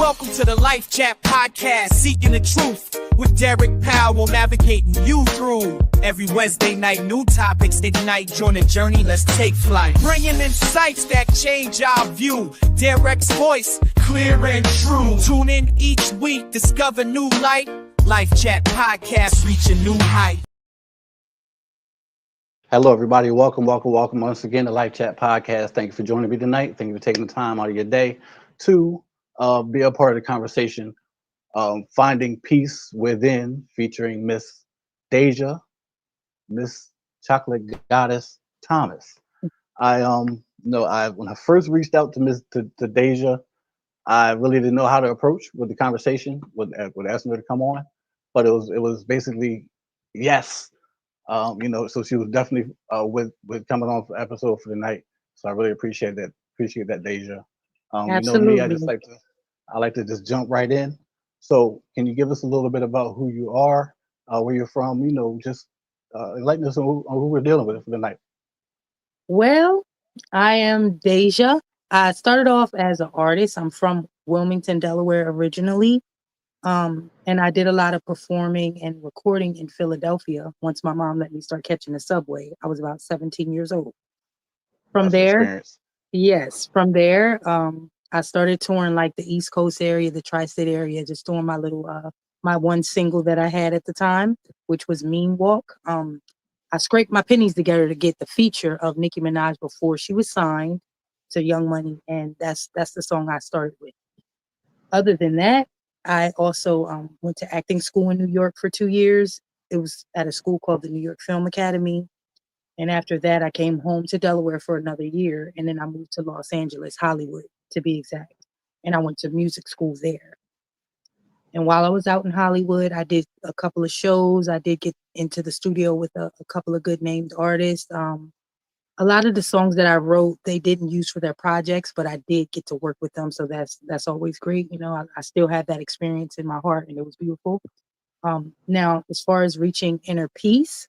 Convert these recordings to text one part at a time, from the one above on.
Welcome to the Life Chat Podcast, seeking the truth with Derek Powell, navigating you through every Wednesday night. New topics ignite, join the journey, let's take flight. Bringing insights that change our view. Derek's voice, clear and true. Tune in each week, discover new light. Life Chat Podcast, reach a new height. Hello, everybody. Welcome once again to Life Chat Podcast. Thank you for joining me tonight. Thank you for taking the time out of your day to be a part of the conversation. Finding Peace Within, featuring Miss Daja, Misschocolategoddess Thomas. When I first reached out to Daja, I really didn't know how to approach with the conversation with asking her to come on, but it was basically yes. So she was definitely with coming on for episode for the night. So I really appreciate that. Appreciate that, Daja. Absolutely. You know me, I like to just jump right in. So can you give us a little bit about who you are, where you're from? Just enlighten us on who we're dealing with for the night. Well, I am Daja. I started off as an artist. I'm from Wilmington, Delaware originally. And I did a lot of performing and recording in Philadelphia once my mom let me start catching the subway. I was about 17 years old. From there, I started touring like the East Coast area, the tri-state area, just doing my little, my one single that I had at the time, which was Mean Walk. I scraped my pennies together to get the feature of Nicki Minaj before she was signed to Young Money, and that's the song I started with. Other than that, I also went to acting school in New York for 2 years. It was at a school called the New York Film Academy. And after that, I came home to Delaware for another year. And then I moved to Los Angeles, Hollywood, to be exact. And I went to music school there. And while I was out in Hollywood, I did a couple of shows. I did get into the studio with a couple of good named artists. A lot of the songs that I wrote, they didn't use for their projects, but I did get to work with them. So that's always great. I still had that experience in my heart, and it was beautiful. Now, as far as reaching inner peace,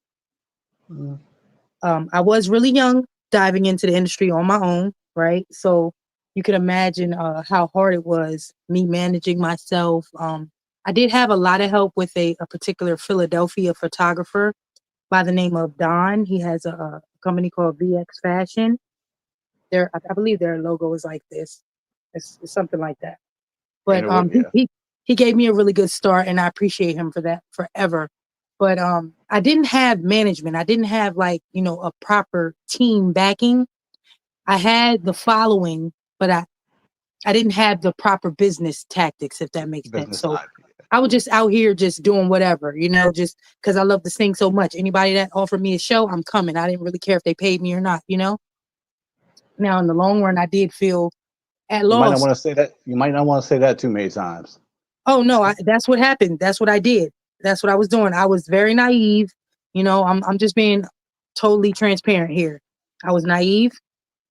I was really young, diving into the industry on my own, right? So you can imagine how hard it was, me managing myself. I did have a lot of help with a particular Philadelphia photographer by the name of Don. He has a company called VX Fashion. I believe their logo is like this. It's something like that. But he gave me a really good start, and I appreciate him for that forever. But I didn't have management. I didn't have a proper team backing. I had the following, but I didn't have the proper business tactics, if that makes sense. So I was just out here just doing whatever, just because I love to sing so much. Anybody that offered me a show, I'm coming. I didn't really care if they paid me or not, Now, in the long run, I did feel at loss. You might not want to say that. You might not want to say that too many times. Oh, no, that's what happened. That's what I did. That's what I was doing. I was very naive. I'm just being totally transparent here. I was naive.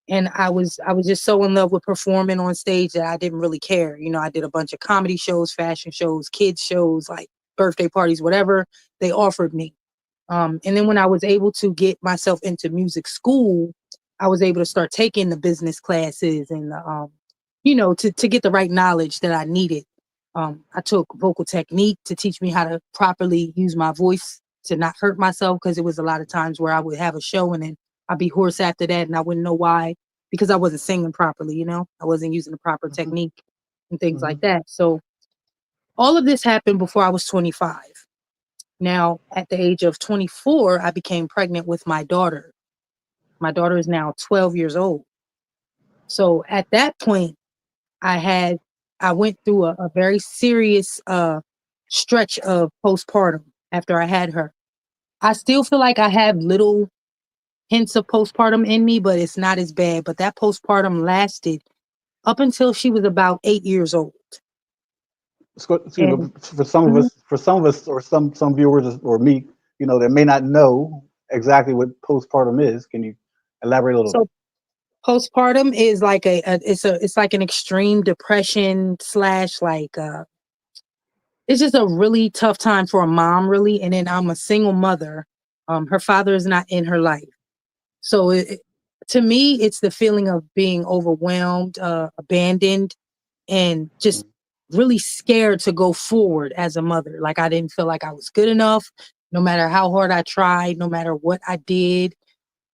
And I was just so in love with performing on stage that I didn't really care. I did a bunch of comedy shows, fashion shows, kids shows, like birthday parties, whatever they offered me. And then when I was able to get myself into music school, I was able to start taking the business classes and, to get the right knowledge that I needed. I took vocal technique to teach me how to properly use my voice to not hurt myself, because it was a lot of times where I would have a show and then I'd be hoarse after that, and I wouldn't know why, because I wasn't singing properly, I wasn't using the proper technique and things like that. So all of this happened before I was 25. Now, at the age of 24, I became pregnant with my daughter. My daughter is now 12 years old. So at that point, I went through a very serious stretch of postpartum after I had her. I still feel like I have little hints of postpartum in me, but it's not as bad. But that postpartum lasted up until she was about 8 years old. For some of us, or some viewers or me, that may not know exactly what postpartum is. Can you elaborate a little bit? Postpartum is like it's like an extreme depression / it's just a really tough time for a mom, really. And then I'm a single mother. Her father is not in her life. So to me, it's the feeling of being overwhelmed, abandoned, and just really scared to go forward as a mother. Like I didn't feel like I was good enough, no matter how hard I tried, no matter what I did.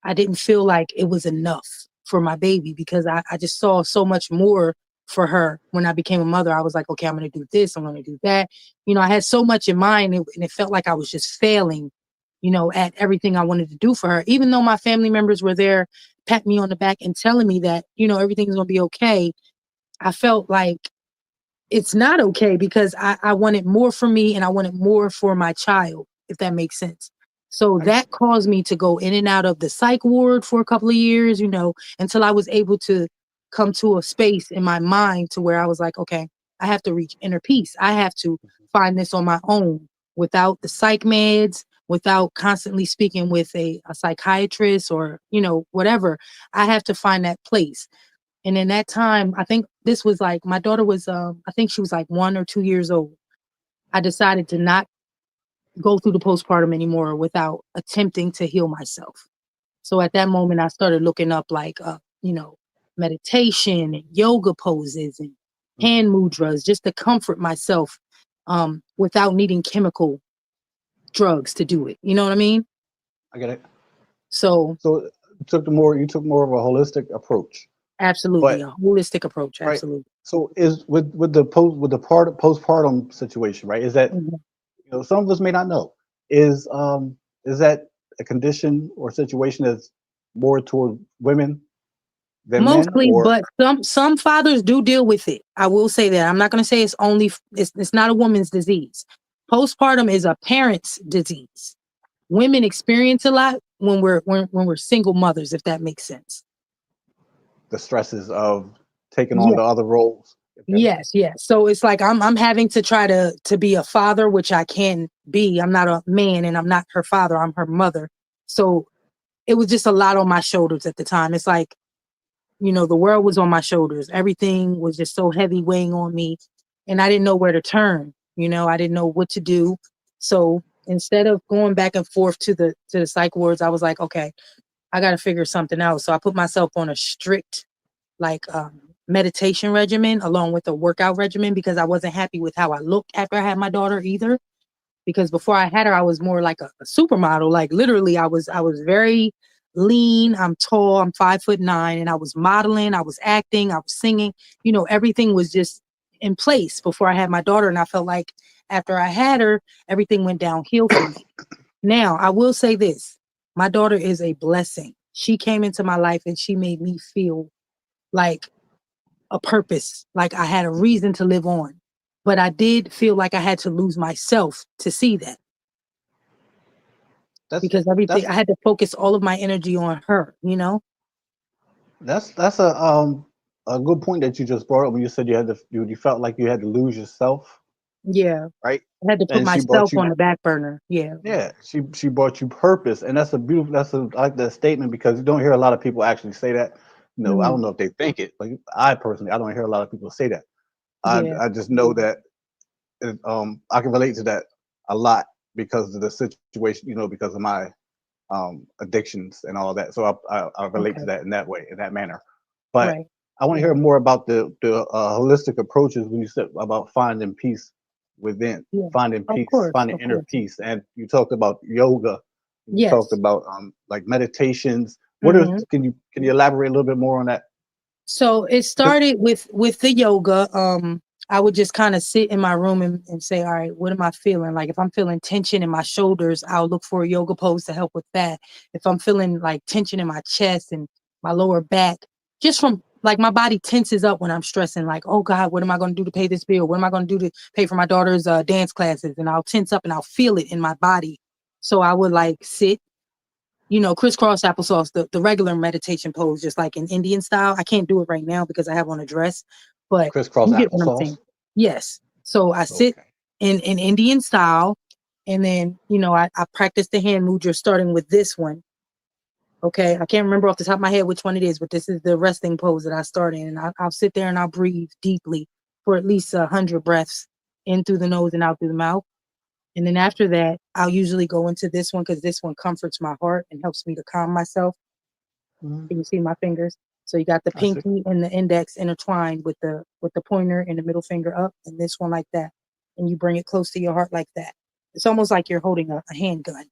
I didn't feel like it was enough for my baby because I just saw so much more for her when I became a mother. I was like, okay, I'm going to do this, I'm going to do that. You know, I had so much in mind, and it felt like I was just failing, you know, at everything I wanted to do for her. Even though my family members were there, patting me on the back and telling me that, you know, everything's going to be okay, I felt like it's not okay because I wanted more for me and I wanted more for my child, if that makes sense. So I, that caused me to go in and out of the psych ward for a couple of years, you know, until I was able to come to a space in my mind to where I was like, okay, I have to reach inner peace. I have to find this on my own without the psych meds, without constantly speaking with a psychiatrist or, you know, whatever. I have to find that place. And in that time, I think this was like my daughter was I think she was like 1 or 2 years old. I decided to not go through the postpartum anymore without attempting to heal myself. So at that moment I started looking up like you know, meditation and yoga poses and mhm. hand mudras just to comfort myself without needing chemical drugs to do it. You know what I mean? I get it. So So you took more of a holistic approach. absolutely But a holistic approach. right. Absolutely. So is with the postpartum situation, right? Is that, Mhm. you know, some of us may not know, is that a condition or situation that's more toward women than men, Mostly, or but some fathers do deal with it. I will say that. I'm not going to say it's only it's not a woman's disease. Postpartum is a parent's disease. Women experience a lot when we're single mothers, if that makes sense. the stresses of taking on Yeah. the other roles? Okay. Yes, yes. So it's like I'm having to try to be a father, which I can be. I'm not a man and I'm not her father. I'm her mother. So it was just a lot on my shoulders at the time. It's like, you know, the world was on my shoulders. Everything was just so heavy weighing on me. And I didn't know where to turn. You know, I didn't know what to do. So instead of going back and forth to the psych wards, I was like, okay, I gotta figure something out. So I put myself on a strict like meditation regimen along with a workout regimen because I wasn't happy with how I looked after I had my daughter either, because before I had her, I was more like a supermodel. Like literally, I was very lean. I'm tall. I'm 5'9", and I was modeling. I was acting. I was singing. You know, everything was just in place before I had my daughter, and I felt like after I had her, everything went downhill for me. Now, I will say this: my daughter is a blessing. She came into my life, and she made me feel like a purpose, like I had a reason to live on. But I did feel like I had to lose myself to see that That's because everything that's I had to focus all of my energy on her, you know? that's a good point that you just brought up when you said you felt like you had to lose yourself, Yeah. right? I had to put And she brought myself you, on the back burner. Yeah. yeah, she brought you purpose, and I like that statement because you don't hear a lot of people actually say that. You know, I Hmm. don't know if they think it, but I personally I don't hear a lot of people say that. Yeah. I just know that I can relate to that a lot because of the situation, you know, because of my addictions and all that. So I relate to Okay. that in that way, in that manner. But Right. I want to hear more about the holistic approaches when you said about finding peace within, Yeah. finding Of peace, course. finding Of inner course. peace, and you talked about yoga. You talked Yes. about like meditations. What are Hmm. can you elaborate a little bit more on that? So it 'Cause started with the yoga. I would just kind of sit in my room and say, all right, what am I feeling? Like if I'm feeling tension in my shoulders, I'll look for a yoga pose to help with that. If I'm feeling like tension in my chest and my lower back, just from like my body tenses up when I'm stressing, like, oh God, what am I going to do to pay this bill? What am I going to do to pay for my daughter's dance classes? And I'll tense up and I'll feel it in my body. So I would like sit, you know, crisscross applesauce, the regular meditation pose, just like in Indian style. I can't do it right now because I have on a dress, but crisscross you get what I'm saying. applesauce. Yes. So I sit Okay. in Indian style, and then, you know, I practice the hand mudra starting with this one. Okay. I can't remember off the top of my head which one it is, but this is the resting pose that I start in. And I'll sit there and I'll breathe deeply for at least 100 breaths in through the nose and out through the mouth. And then after that, I'll usually go into this one because this one comforts my heart and helps me to calm myself. Mhm. Can you see my fingers? So you got the I see. pinky and the index intertwined with the pointer and the middle finger up, and this one like that. And you bring it close to your heart like that. It's almost like you're holding a handgun.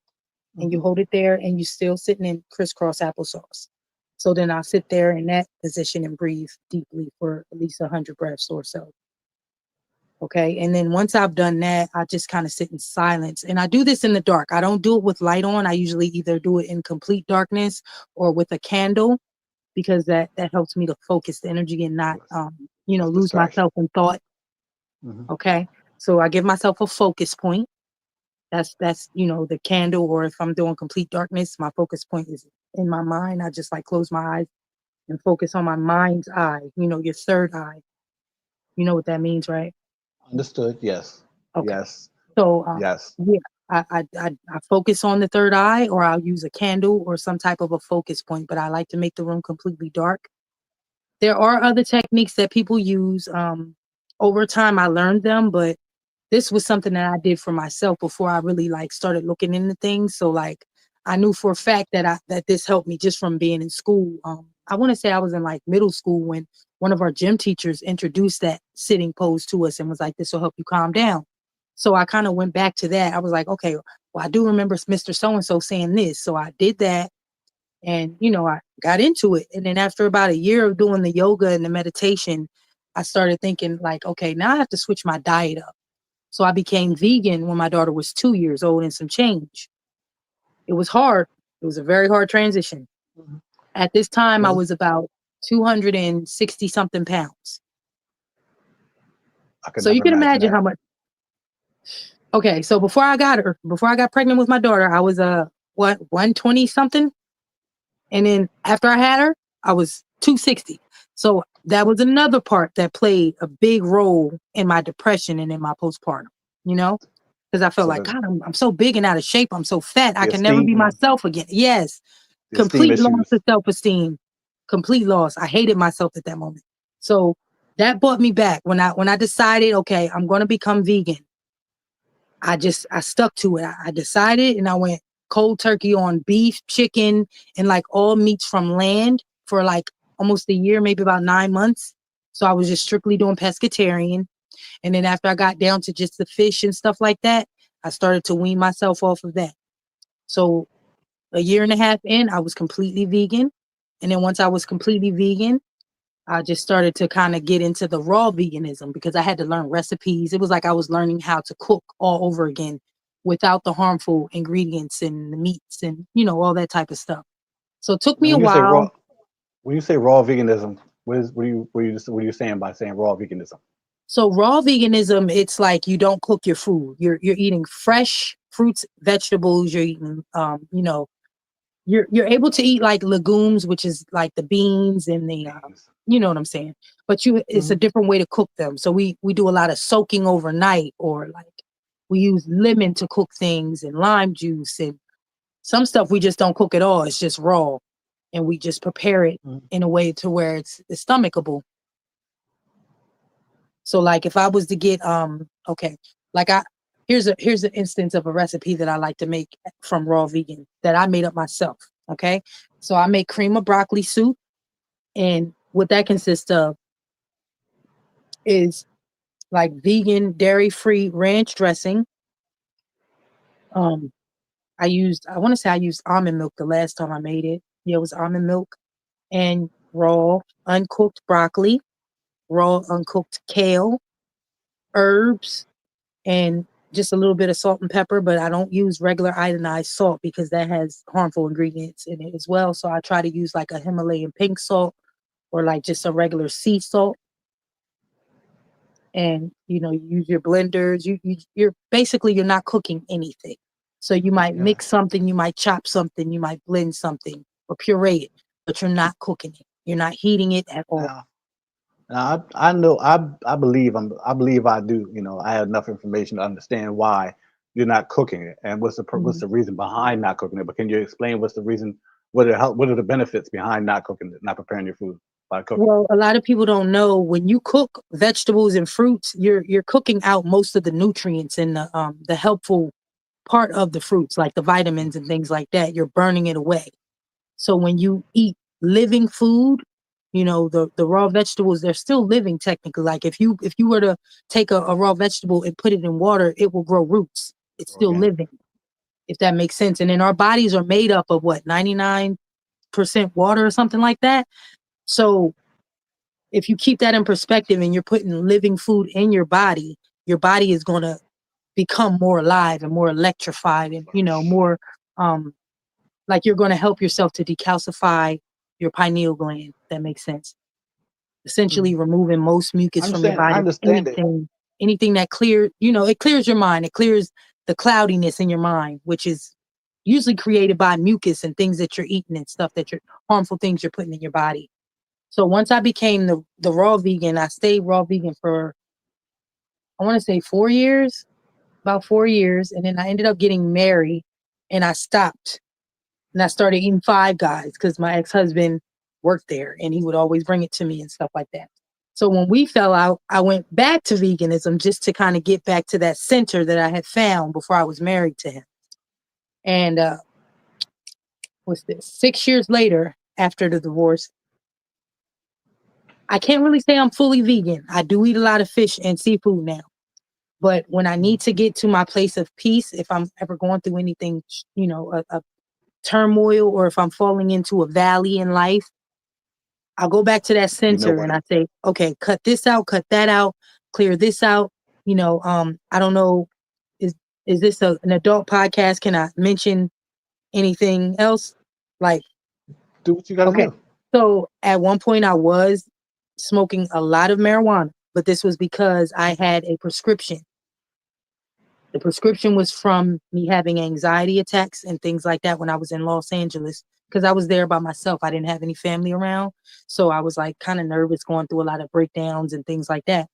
And you Mhm. hold it there and you still sitting in crisscross applesauce. So then I'll sit there in that position and breathe deeply for at least 100 breaths or so. Okay. And then once I've done that, I just kind of sit in silence. And I do this in the dark. I don't do it with light on. I usually either do it in complete darkness or with a candle, because that helps me to focus the energy and not Less, lose distraction. myself in thought. Hmm. Okay. So I give myself a focus point. That's the candle, or if I'm doing complete darkness, my focus point is in my mind. I just like close my eyes and focus on my mind's eye, your third eye. You know what that means, right? Understood. Yes. Okay. Yes. So Yes. yeah, I focus on the third eye, or I'll use a candle or some type of a focus point, but I like to make the room completely dark. There are other techniques that people use. Over time I learned them, but this was something that I did for myself before I really like started looking into things. So like I knew for a fact that this helped me just from being in school. I want to say I was in like middle school when one of our gym teachers introduced that sitting pose to us and was like, this will help you calm down. So I kind of went back to that. I was like, okay, well, I do remember Mr. So-and-so saying this. So I did that, and I got into it. And then after about a year of doing the yoga and the meditation, I started thinking like, okay, now I have to switch my diet up. So I became vegan when my daughter was 2 years old and some change. It was hard. It was a very hard transition. Mhm. At this time, I Was it? was about 260 something pounds. I could So you never can imagine imagine how that. much. Okay, so before I got pregnant with my daughter, I was 120 something, and then after I had her, I was 260. So that was another part that played a big role in my depression and in my postpartum. You know, because I felt So like, God, I'm so big and out of shape. I'm so fat. I the can never be esteem, myself again. Yes, the esteem complete loss issues. of self-esteem, complete loss. I hated myself at that moment. So that brought me back when I decided, okay, I'm going to become vegan. I stuck to it. I decided, and I went cold turkey on beef, chicken, and like all meats from land for like almost a year, maybe about 9 months. So I was just strictly doing pescatarian. And then after I got down to just the fish and stuff like that, I started to wean myself off of that. So a year and a half in, I was completely vegan. And then once I was completely vegan, I just started to kind of get into the raw veganism because I had to learn recipes. It was like I was learning how to cook all over again without the harmful ingredients and the meats and, all that type of stuff. So it took Now, me a while. when you say raw veganism, what are you saying by saying raw veganism? So raw veganism, it's like you don't cook your food. You're eating fresh fruits, vegetables. You're eating, you're able to eat like legumes, which is like the beans and the, Beans. you know what I'm saying. But it's a Hmm. different way to cook them. So we do a lot of soaking overnight, or like we use lemon to cook things and lime juice, and some stuff we just don't cook at all. It's just raw, and we just prepare it in a way to where it's stomachable. So like if I was to get okay, like here's an instance of a recipe that I like to make from raw vegan that I made up myself. Okay. So I make cream of broccoli soup, and what that consists of is like vegan dairy free ranch dressing. Um I want to say I used almond milk the last time I made it. Yeah, it was almond milk and raw uncooked broccoli, raw uncooked kale, herbs, and just a little bit of salt and pepper, but I don't use regular iodized salt because that has harmful ingredients in it as well. So I try to use like a Himalayan pink salt or like just a regular sea salt. And you use your blenders. You're basically you're not cooking anything. So you might Yeah. mix something, you might chop something, you might blend something or puree it, but you're not cooking it. You're not heating it at all. Now, I know I believe I do. I have enough information to understand why you're not cooking it and what's Mhm. the reason behind not cooking it. But can you explain what's the reason? What are the benefits behind not cooking it, not preparing your food by cooking? Well, a lot of people don't know when you cook vegetables and fruits, you're cooking out most of the nutrients and the helpful part of the fruits, like the vitamins and things like that. You're burning it away. So when you eat living food, The raw vegetables, they're still living technically. Like if you were to take a raw vegetable and put it in water, it will grow roots. It's still Organic. living, if that makes sense. And then our bodies are made up of what, 99% water or something like that. So if you keep that in perspective and you're putting living food in your body is going to become more alive and more electrified and, more like you're going to help yourself to decalcify your pineal gland. If that makes sense. Essentially removing most mucus from your I body. understand it. Anything that it clears your mind. It clears the cloudiness in your mind, which is usually created by mucus and things that you're eating and stuff harmful things you're putting in your body. So once I became the raw vegan, I stayed raw vegan for, I want to say 4 years, about 4 years. And then I ended up getting married and I stopped and I started eating Five Guys because my ex-husband worked there and he would always bring it to me and stuff like that. So when we fell out, I went back to veganism just to kind of get back to that center that I had found before I was married to him. And what's this? 6 years later, after the divorce, I can't really say I'm fully vegan. I do eat a lot of fish and seafood now. But when I need to get to my place of peace, if I'm ever going through anything, a turmoil, or if I'm falling into a valley in life, I'll go back to that center and I say, okay, cut this out, cut that out, clear this out. I don't know, is this an adult podcast? Can I mention anything else? Like, do what you gotta do. So at one point I was smoking a lot of marijuana, but this was because I had a prescription. The prescription was from me having anxiety attacks and things like that when I was in Los Angeles, because I was there by myself. I didn't have any family around. So I was like kind of nervous, going through a lot of breakdowns and things like that.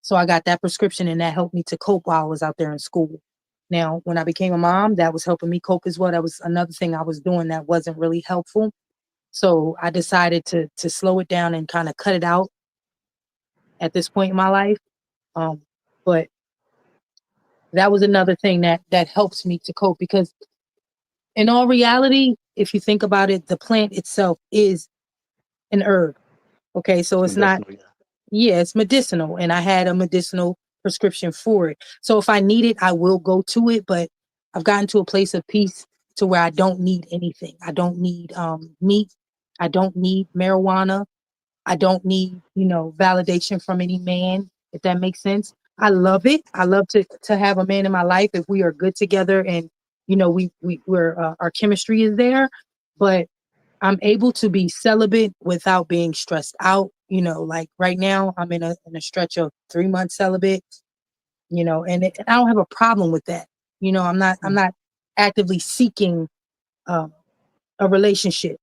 So I got that prescription and that helped me to cope while I was out there in school. Now, when I became a mom, that was helping me cope as well. That was another thing I was doing that wasn't really helpful. So I decided to slow it down and kind of cut it out at this point in my life. But that was another thing that helps me to cope, because in all reality, if you think about it, the plant itself is an herb. Okay, so it's not, it's medicinal, and I had a medicinal prescription for it. So if I need it, I will go to it, but I've gotten to a place of peace to where I don't need anything. I don't need meat. I don't need marijuana. I don't need, validation from any man, if that makes sense. I love it. I love to have a man in my life if we are good together and, we're our chemistry is there. But I'm able to be celibate without being stressed out. Like right now I'm in a stretch of 3 months celibate, and I don't have a problem with that. I'm not actively seeking a relationship.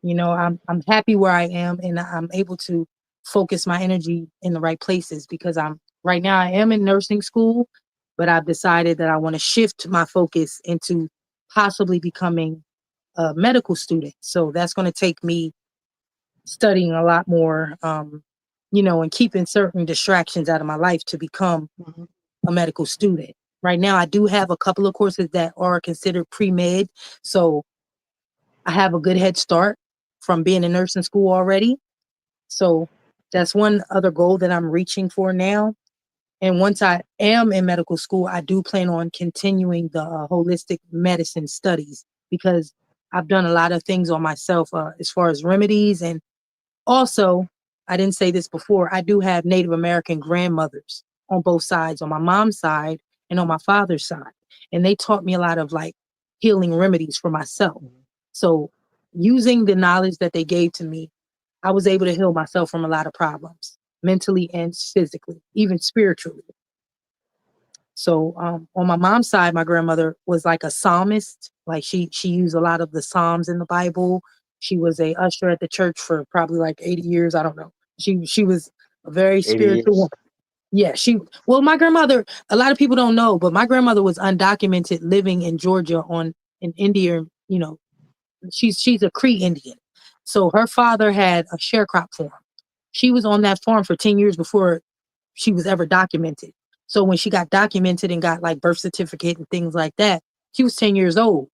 I'm happy where I am, and I'm able to focus my energy in the right places, because right now I am in nursing school, but I've decided that I want to shift my focus into possibly becoming a medical student. So that's going to take me studying a lot more, and keeping certain distractions out of my life to become a medical student. Right now, I do have a couple of courses that are considered pre-med. So I have a good head start from being in nursing school already. So that's one other goal that I'm reaching for now. And once I am in medical school, I do plan on continuing the holistic medicine studies, because I've done a lot of things on myself as far as remedies. And also, I didn't say this before, I do have Native American grandmothers on both sides, on my mom's side and on my father's side. And they taught me a lot of like healing remedies for myself. So using the knowledge that they gave to me, I was able to heal myself from a lot of problems, mentally and physically, even spiritually. So on my mom's side, my grandmother was like a psalmist. Like she used a lot of the Psalms in the Bible. She was a usher at the church for probably like 80 years. I don't know. She was a very spiritual woman. Yeah, my grandmother, a lot of people don't know, but my grandmother was undocumented living in Georgia in India, she's a Cree Indian. So her father had a sharecrop farm. She was on that farm for 10 years before she was ever documented. So when she got documented and got like birth certificate and things like that, she was 10 years old.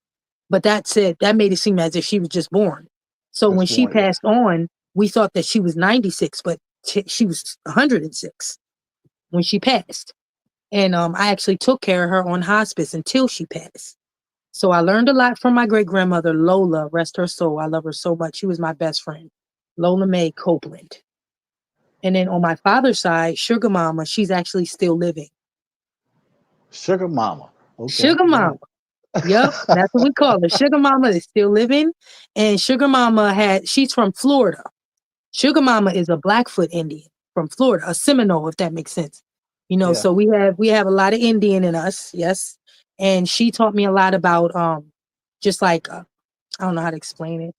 But that made it seem as if she was just born. So when she passed on, we thought that she was 96, but she was 106 when she passed. And I actually took care of her on hospice until she passed. So I learned a lot from my great grandmother, Lola, rest her soul. I love her so much. She was my best friend, Lola Mae Copeland. And then on my father's side, Sugar Mama, she's actually still living. Sugar Mama. Okay. Sugar Mama. Yep, that's what we call her. Sugar Mama is still living. And Sugar Mama she's from Florida. Sugar Mama is a Blackfoot Indian from Florida, a Seminole, if that makes sense. You know, Yeah. so we have a lot of Indian in us, yes. And she taught me a lot about just like I don't know how to explain it.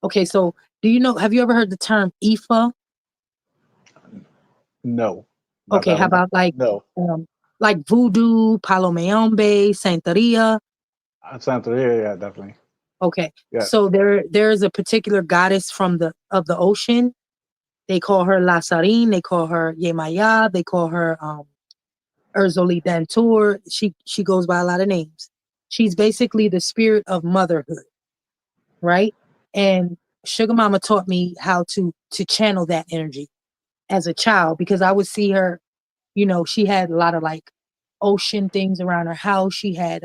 Okay, so have you ever heard the term Ifa? No. Not Okay, that how one. about No. like voodoo, Palomayombe, Santeria? Santeria, yeah, definitely. Okay, Yeah. so there's a particular goddess of the ocean. They call her La Sarine, they call her Yemaya, they call her Erzoli Dantour. She goes by a lot of names. She's basically the spirit of motherhood, right? And Sugar Mama taught me how to channel that energy as a child, because I would see her, you know, she had a lot of like ocean things around her house. She had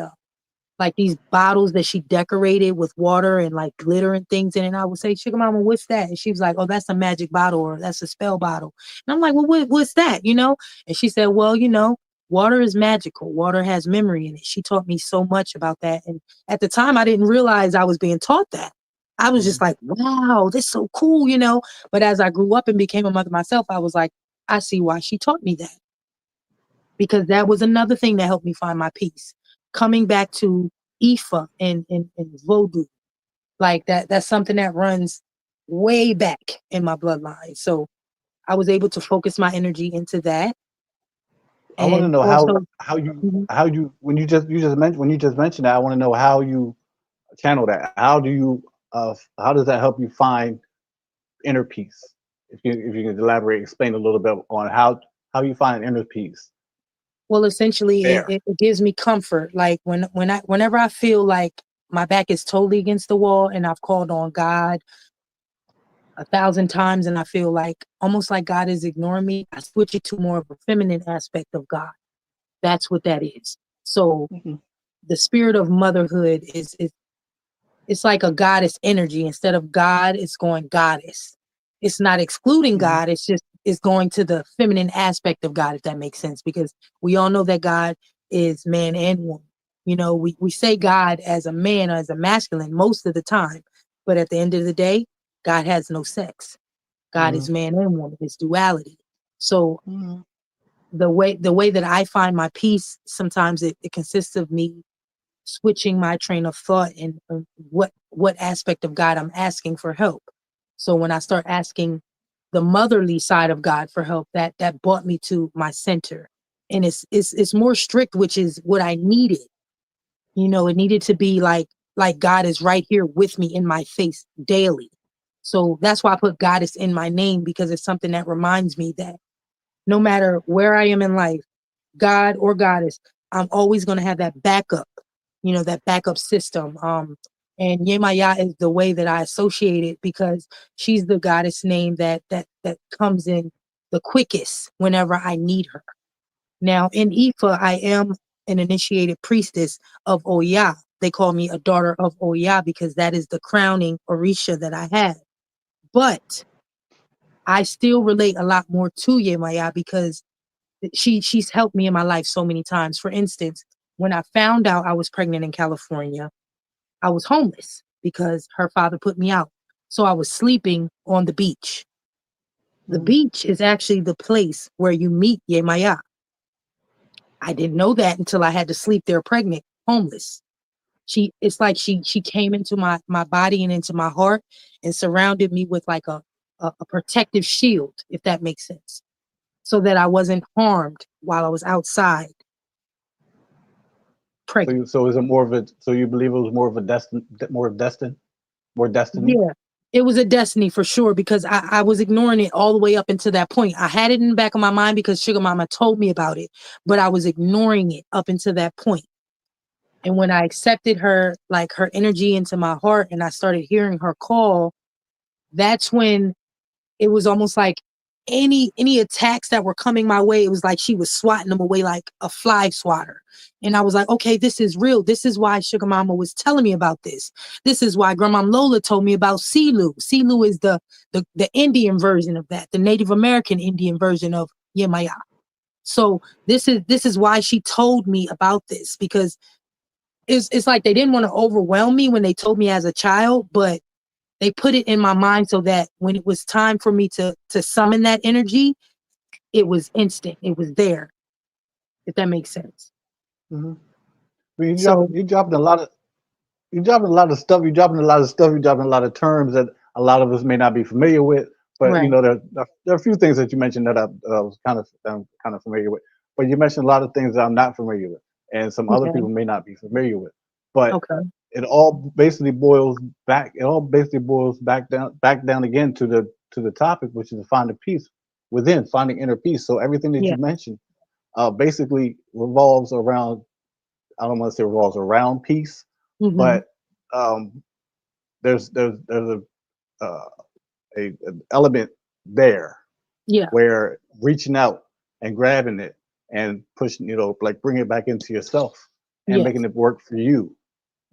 like these bottles that she decorated with water and like glitter and things in it. And I would say, Sugar Mama, what's that? And she was like, oh, that's a magic bottle, or that's a spell bottle. And I'm like, well, what's that? You know? And she said, well, you know, water is magical. Water has memory in it. She taught me so much about that. And at the time, I didn't realize I was being taught that. I was just like, wow, that's so cool, you know? But as I grew up and became a mother myself, I was like, I see why she taught me that. Because that was another thing that helped me find my peace. Coming back to Ifa and Vodou, like that's something that runs way back in my bloodline. So I was able to focus my energy into that. I want to And know also, mhm. how you when you just mentioned that, I want to know how you channel that. How do you how does that help you find inner peace? If you could elaborate, explain a little bit on how you find inner peace Well, essentially, there. it gives me comfort. Like whenever I feel like my back is totally against the wall and I've called on God 1,000 times and I feel like almost like God is ignoring me, I switch it to more of a feminine aspect of God. That's what that is. So Mhm. the spirit of motherhood is it's like a goddess energy. Instead of God, it's going goddess. It's not excluding Mhm. God. It's going to the feminine aspect of God, if that makes sense. Because we all know that God is man and woman. You know, we say God as a man or as a masculine most of the time, but at the end of the day, God has no sex. God is Mhm. man and woman. It's duality. So Mhm. the way that I find my peace, sometimes it consists of me switching my train of thought and what aspect of God I'm asking for help. So when I start asking the motherly side of God for help, that brought me to my center. And it's more strict, which is what I needed. You know, it needed to be like God is right here with me in my face daily. So that's why I put Goddess in my name, because it's something that reminds me that no matter where I am in life, God or goddess, I'm always going to have that backup, you know, that backup system. And Yemaya is the way that I associate it, because she's the goddess name that comes in the quickest whenever I need her. Now in Ifa, I am an initiated priestess of Oya. They call me a daughter of Oya because that is the crowning Orisha that I have. But I still relate a lot more to Yemaya because she's helped me in my life so many times. For instance, when I found out I was pregnant in California, I was homeless because her father put me out. So I was sleeping on the beach. The Mhm. beach is actually the place where you meet Yemaya. I didn't know that until I had to sleep there pregnant, homeless. It's like she came into my body and into my heart and surrounded me with like a protective shield, if that makes sense, so that I wasn't harmed while I was outside pregnant. So is it more of a so you believe it was more of a more destiny? Yeah, it was a destiny for sure, because I was ignoring it all the way up until that point. I had it in the back of my mind because Sugar Mama told me about it, but I was ignoring it up until that point. And when I accepted her, like her energy into my heart, and I started hearing her call, that's when it was almost like any attacks that were coming my way, it was like she was swatting them away like a fly swatter. And I was like, okay, this is real. This is why Sugar Mama was telling me about this. This is why Grandma Lola told me about Silu. Silu is the Indian version of that, the Native American Indian version of Yemaya. So this is why she told me about this, because it's like they didn't want to overwhelm me when they told me as a child, but they put it in my mind so that when it was time for me to summon that energy, it was instant. It was there, if that makes sense. Mm-hmm. I mean, So you dropping a lot of you dropping a lot of stuff. You dropping a lot of stuff. You dropping a lot of terms that a lot of us may not be familiar with. But you right. know, there are a few things that you mentioned that I was kind of familiar with. But you mentioned a lot of things that I'm not familiar with, and some other Okay. people may not be familiar with. But Okay. it all basically boils back down again to the topic, which is to find the peace within, finding inner peace. So everything that Yeah. you mentioned basically revolves around, I don't want to say revolves around peace, Mm-hmm. but um, there's uh, an element there Yeah. where reaching out and grabbing it and pushing, like bringing it back into yourself and Yes. making it work for you.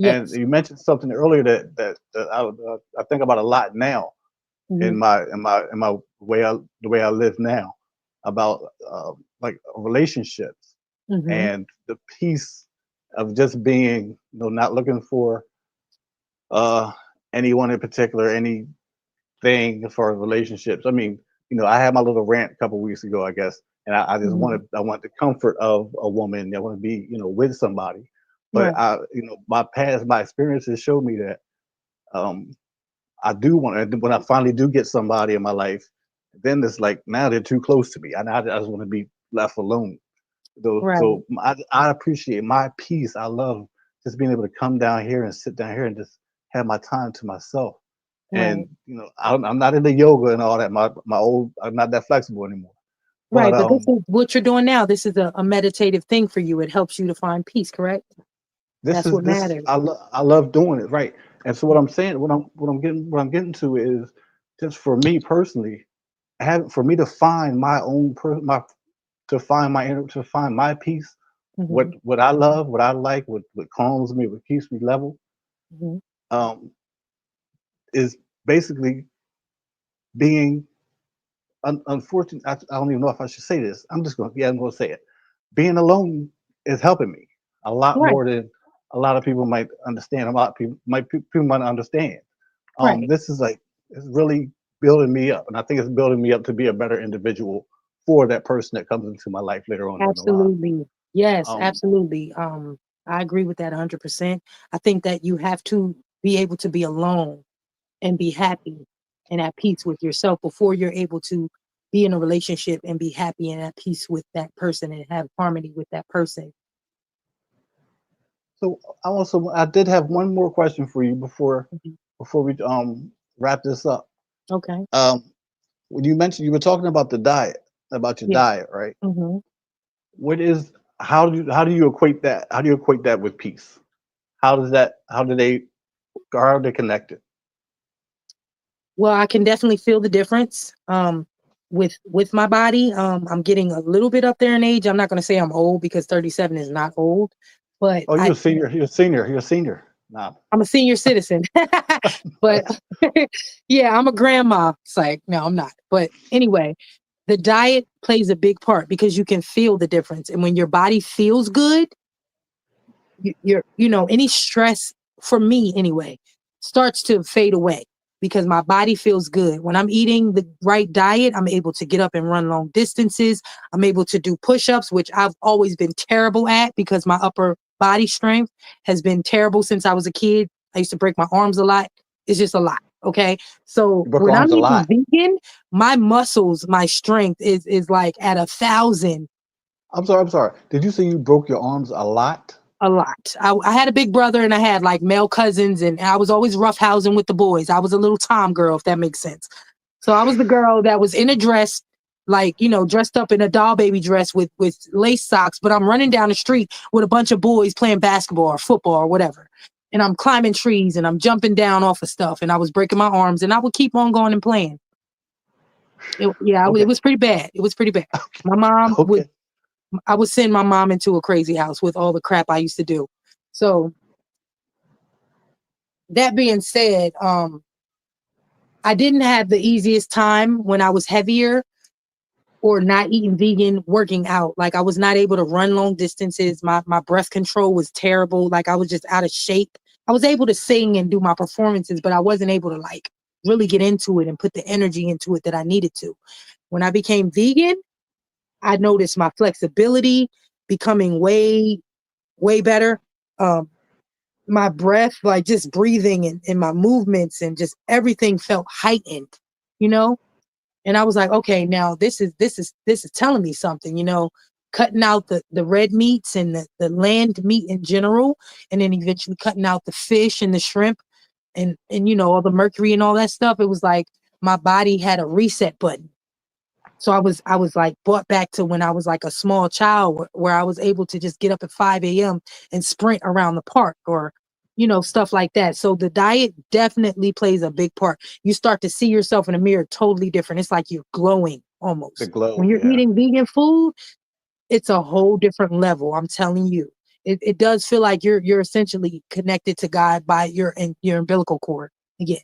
And Yes. you mentioned something earlier that I think about a lot now Mm-hmm. in my the way I live now, about like relationships Mm-hmm. and the peace of just being, not looking for uh anyone in particular, anything as far as relationships. I mean, I had my little rant a couple weeks ago, I guess, and I just Mm-hmm. want the comfort of a woman. I want to be, with somebody. But Right. my experiences showed me that um I do want to, when I finally do get somebody in my life, then it's like now they're too close to me, and I just want to be left alone. Right. So I appreciate my peace. I love just being able to come down here and sit down here and just have my time to myself. Right. And I'm not into yoga and all that. I'm not that flexible anymore. But Right. But this is what you're doing now. This is a meditative thing for you. It helps you to find peace, correct? That's what matters. I love doing it, right. And so what I'm saying, what I'm getting to is, just for me personally, for me to find my own my to find my peace, Mm-hmm. what I love, what I like, what calms me, what keeps me level, Mm-hmm. um, is basically being unfortunate. I don't even know if I should say this. I'm going to say it. Being alone is helping me a lot Right. more than a lot of people might understand. A lot of people might understand. Right. This is like, it's really building me up, and I think it's building me up to be a better individual for that person that comes into my life later on down the line. Absolutely. Yes, Um, absolutely. I agree with that 100%. I think that you have to be able to be alone and be happy and at peace with yourself before you're able to be in a relationship and be happy and at peace with that person and have harmony with that person. so I did have one more question for you Mhm. before we wrap this up. Okay. Um, when you were talking about the diet, about your Yeah. diet, right? Hmm. What is how do you equate that? How do you equate that with peace? How are they connected? Well, I can definitely feel the difference with my body. I'm getting a little bit up there in age. I'm not going to say I'm old because 37 is not old, but Oh, you're a senior. You're a senior. Nah. I'm a senior citizen. But yeah, I'm a grandma. It's like, no, I'm not. But anyway, the diet plays a big part because you can feel the difference. And when your body feels good, any stress, for me anyway, starts to fade away because my body feels good. When I'm eating the right diet, I'm able to get up and run long distances. I'm able to do push-ups, which I've always been terrible at because my upper body strength has been terrible since I was a kid. I used to break my arms a lot. It's just a lot. Okay. So You broke when I'm arms a eating lot. vegan, my muscles, my strength is like at 1,000. I'm sorry. Did you say you broke your arms a lot? A lot. I had a big brother and I had like male cousins, and I was always roughhousing with the boys. I was a little Tom girl, if that makes sense. So I was the girl that was in a dress, like, dressed up in a doll baby dress with lace socks, but I'm running down the street with a bunch of boys playing basketball or football or whatever. And I'm climbing trees and I'm jumping down off of stuff and I was breaking my arms and I would keep on going and playing. It Okay. was pretty bad. It was pretty bad. My mom would, Okay. I would send my mom into a crazy house with all the crap I used to do. So that being said, I didn't have the easiest time when I was heavier or not eating vegan, working out. Like I was not able to run long distances. My breath control was terrible. Like I was just out of shape. I was able to sing and do my performances, but I wasn't able to like really get into it and put the energy into it that I needed to. When I became vegan, I noticed my flexibility becoming way better. Um, my breath, like just breathing and my movements and just everything felt heightened, you know? And I was like, okay, now this is telling me something, cutting out the red meats and the land meat in general, and then eventually cutting out the fish and the shrimp and all the mercury and all that stuff. It was like my body had a reset button. So I was like brought back to when I was like a small child where I was able to just get up at 5 a.m. and sprint around the park or stuff like that. So the diet definitely plays a big part. You start to see yourself in a mirror totally different. It's like you're glowing The almost. When glow, you're yeah. eating vegan food, it's a whole different level. I'm telling you. It does feel like you're essentially connected to God by your umbilical cord again.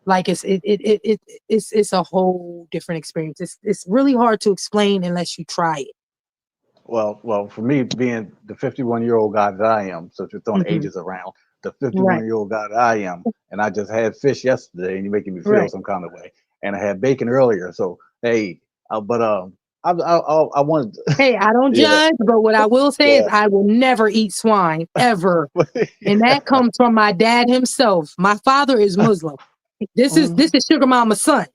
Like it's a whole different experience. It's really hard to explain unless you try it. Well, for me, being the 51-year-old guy that I am, so if you're throwing Hmm. ages around, the Right, 51-year-old guy that I am, and I just had fish yesterday, and you're making me feel right. some kind of way, and I had bacon earlier, so hey, but I wanted, Hey, I don't yeah, judge, but what I will say is yeah, I will never eat swine ever. And that comes from my dad himself. My father is Muslim. This is Mhm, this is Sugar Mama's son.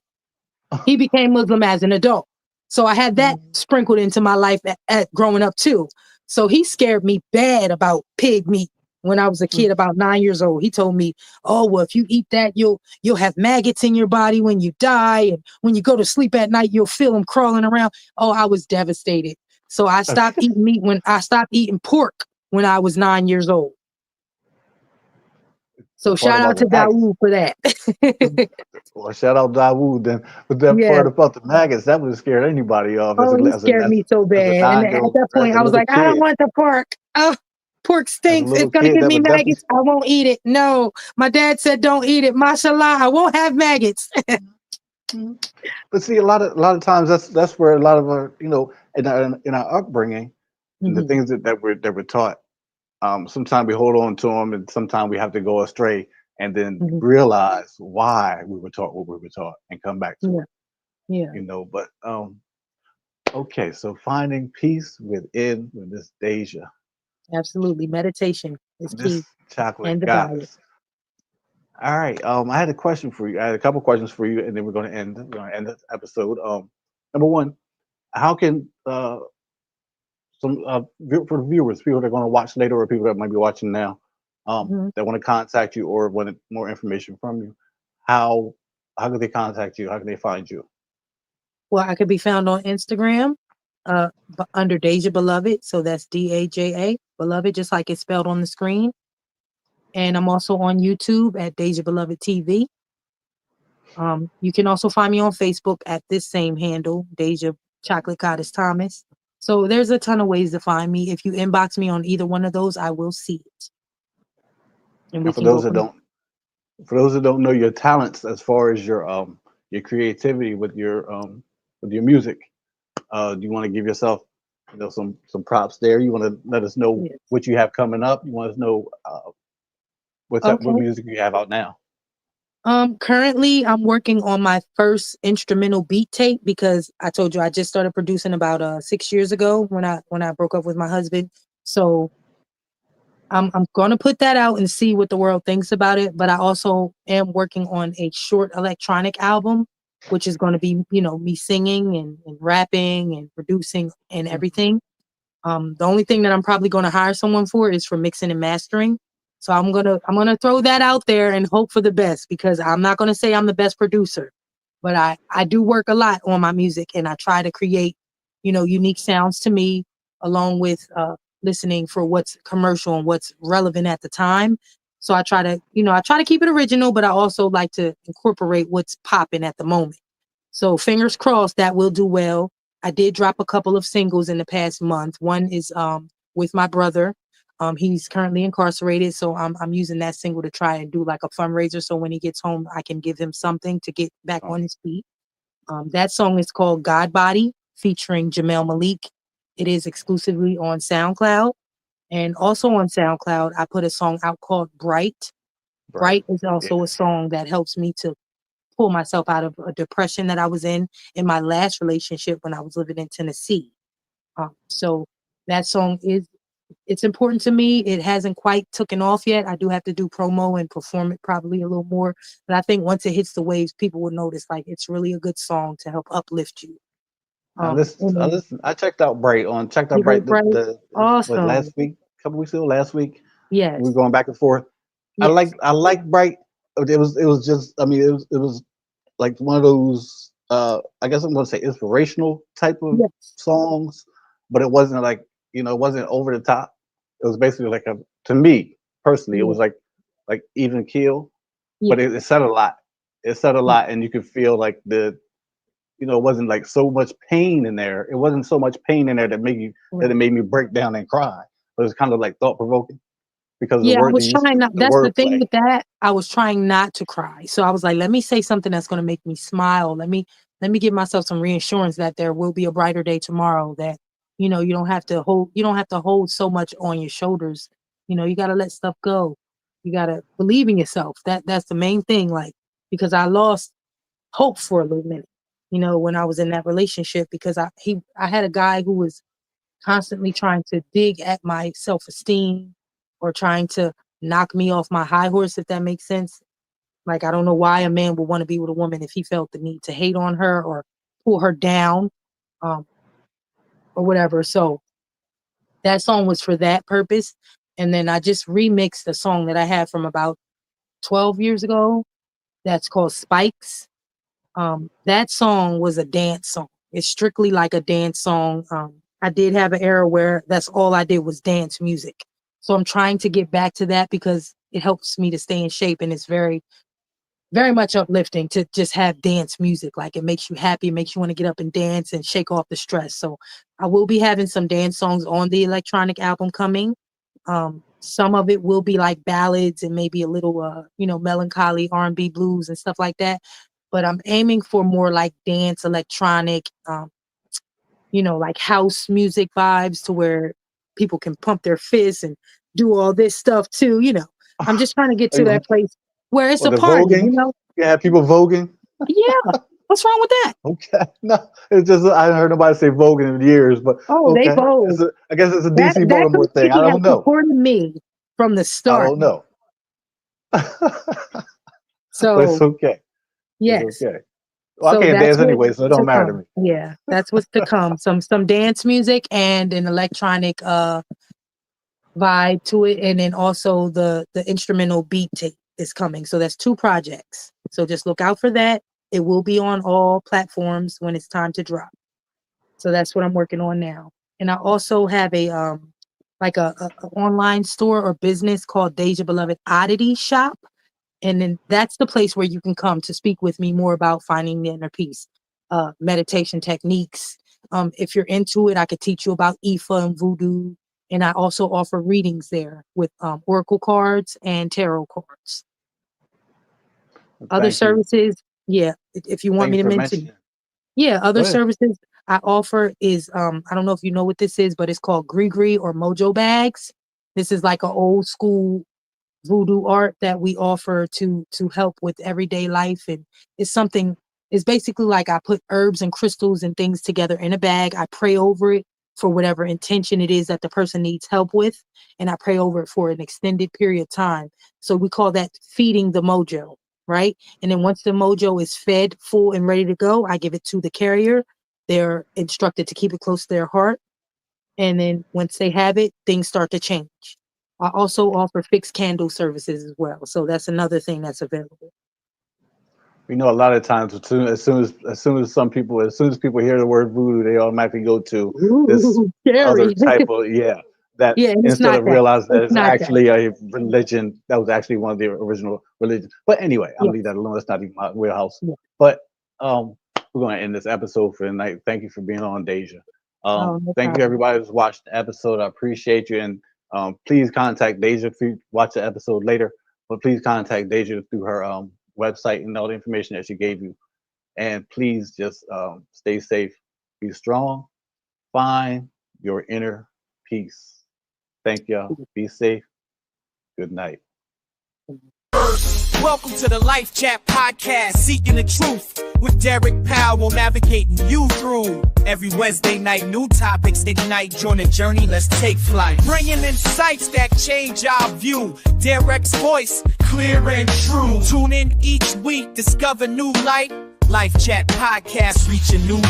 He became Muslim as an adult. So I had that mhm. sprinkled into my life at growing up too. So he scared me bad about pig meat when I was a kid, about 9 years old. He told me, "Oh, well, if you eat that, you'll have maggots in your body when you die, and when you go to sleep at night, you'll feel them crawling around." Oh, I was devastated. So I stopped eating meat when I stopped eating pork when I was 9 years old. The So part shout about out the to maggots. Dawood for that. Well, shout out Dawood then. But that Yeah. part about the maggots, that would have scared anybody off Oh, he scared me so as a bad. And at 9-year-old, that as point, a I was little like, I don't kid, want the pork. Oh, pork as a stinks. little It's going to kid, give that me would definitely. maggots. I won't eat it. No, my dad said don't eat it. Mashallah, I won't have maggots. Mhm. But see, a lot of times that's where a lot of our, in our upbringing and the Hmm. things that we're taught. Sometimes we hold on to them, and sometimes we have to go astray, and then Hmm. realize why we were taught what we were taught, and come back to Yeah, it. yeah, But okay, so finding peace with this Deja, absolutely. Meditation is key, this chocolate and the diet. goddess. All right. I had a question for you. I had a couple questions for you, and then we're going to end this episode. Number one, how can for the viewers, people that are going to watch later, or people that might be watching now, Mhm. that want to contact you or want more information from you, how how can they contact you? How can they find you? Well, I could be found on Instagram under Deja Beloved. So that's Daja Beloved, just like it's spelled on the screen. And I'm also on YouTube at Deja Beloved TV. You can also find me on Facebook at this same handle, Deja Chocolate Goddess Thomas. So there's a ton of ways to find me. If you inbox me on either one of those, I will see it, and we And for can go those that from don't, for those that don't know your talents as far as your creativity with your music, do you want to give yourself some props there? You want to let us know there. what you have coming up? You want us to know what Okay. music you have out now? Currently I'm working on my first instrumental beat tape because I told you I just started producing about 6 years ago when I broke up with my husband. So I'm gonna put that out and see what the world thinks about it. But I also am working on a short electronic album, which is gonna be, me singing and rapping and producing and everything. The only thing that I'm probably gonna hire someone for is for mixing and mastering. So I'm gonna throw that out there and hope for the best because I'm not gonna say I'm the best producer, but I do work a lot on my music and I try to create, unique sounds to me along with listening for what's commercial and what's relevant at the time. So I try to keep it original, but I also like to incorporate what's popping at the moment. So fingers crossed that will do well. I did drop a couple of singles in the past month. One is with my brother. He's currently incarcerated, so I'm using that single to try and do like a fundraiser. So when he gets home, I can give him something to get back on his feet. That song is called God Body, featuring Jamel Malik. It is exclusively on SoundCloud. And also on SoundCloud, I put a song out called Bright. Bright is also a song that helps me to pull myself out of a depression that I was in my last relationship when I was living in Tennessee. So that song it's important to me. It hasn't quite taken off yet. I do have to do promo and perform it probably a little more. But I think once it hits the waves, people will notice like it's really a good song to help uplift you. I checked out checked out You Bright heard Bright? what, Awesome. last week, a couple weeks ago, last week. We were Yes. going back and forth. Yes. I like Bright. It was just, I mean, it was like one of those, I guess I'm gonna say inspirational type of Yes. songs, but it wasn't like, it wasn't over the top. It was basically like to me personally, it Yeah. was like even keel, but Yeah. it said a lot. It said a Yeah. lot, and you could feel like it wasn't like so much pain in there. It wasn't so much pain in there that it Right. made me break down and cry. But it's kind of like thought provoking because of the Yeah, I word was trying not the that's the word thing play. with that. I was trying not to cry. So I was like, let me say something that's gonna make me smile. Let me give myself some reassurance that there will be a brighter day tomorrow, that you don't have to hold so much on your shoulders. You gotta let stuff go. You gotta believe in yourself. That's the main thing. Like, because I lost hope for a little minute, when I was in that relationship, because I had a guy who was constantly trying to dig at my self-esteem or trying to knock me off my high horse, if that makes sense. Like, I don't know why a man would want to be with a woman if he felt the need to hate on her or pull her down, um, or whatever. So that song was for that purpose. And then I just remixed a song that I had from about 12 years ago that's called Spikes. That song was a dance song. It's strictly like a dance song. I did have an era where that's all I did was dance music. So I'm trying to get back to that because it helps me to stay in shape, and it's very, very much uplifting to just have dance music. Like, it makes you happy, it makes you want to get up and dance and shake off the stress. So I will be having some dance songs on the electronic album coming. Some of it will be like ballads and maybe a little melancholy R&B blues and stuff like that. But I'm aiming for more like dance electronic, like house music vibes, to where people can pump their fists and do all this stuff too. I'm just trying to get Are to you, that place where it's or a the party, voguing? You have people voguing? Yeah. What's wrong with that? Okay, no, it's just I haven't heard nobody say voguing in years, but Oh, they okay, vogue. I guess it's a DC That Baltimore thing. I community has don't know. supported me from the I start. don't know. But it's So okay. It's yes. okay. Well, I So can't that's dance what's anyway, so it to don't matter to come. me. Yeah, that's what's to come. Some dance music and an electronic vibe to it, and then also the instrumental beat tape is coming. So that's two projects. So just look out for that. It will be on all platforms when it's time to drop. So that's what I'm working on now. And I also have a like a online store or business called Daja Beloved Oddity Shop. And then that's the place where you can come to speak with me more about finding the inner peace, meditation techniques. If you're into it, I could teach you about Ifa and voodoo. And I also offer readings there with oracle cards and tarot cards. Other Thank you. services, yeah, if you want Thank me you to for mention. mentioning. Yeah, Go other ahead. services I offer is I don't know if you know what this is, but it's called Gree or Mojo bags. This is like an old school voodoo art that we offer to help with everyday life. And it's something, it's basically like I put herbs and crystals and things together in a bag. I pray over it for whatever intention it is that the person needs help with, and I pray over it for an extended period of time. So we call that feeding the mojo, right? And then once the mojo is fed full and ready to go, I give it to the carrier. They're instructed to keep it close to their heart, and then once they have it, things start to change. I also offer fixed candle services as well. So that's another thing that's available. A lot of times, as soon as people hear the word voodoo, they automatically go to this Ooh, other scary. type of, yeah. That Yeah, and it's instead not of that. realizing that It's it's not that. actually a religion that was actually one of the original religions. But anyway, I'm Yeah, gonna leave that alone. That's not even my wheelhouse. yeah. But um, we're going to end this episode for the night. Thank you for being on, Daja. No Thank problem. you, everybody who's watched the episode. I appreciate you. And please contact Daja if you watch the episode later. But please contact Daja through her website and all the information that she gave you. And please just stay safe, be strong, find your inner peace. Thank y'all. Be safe. Good night. Welcome to the Life Chat Podcast, seeking the truth with Derek Powell, navigating you through. Every Wednesday night, new topics ignite. Join the journey, let's take flight. Bringing insights that change our view. Derek's voice, clear and true. Tune in each week, discover new light. Life Chat Podcast, reaching new heights.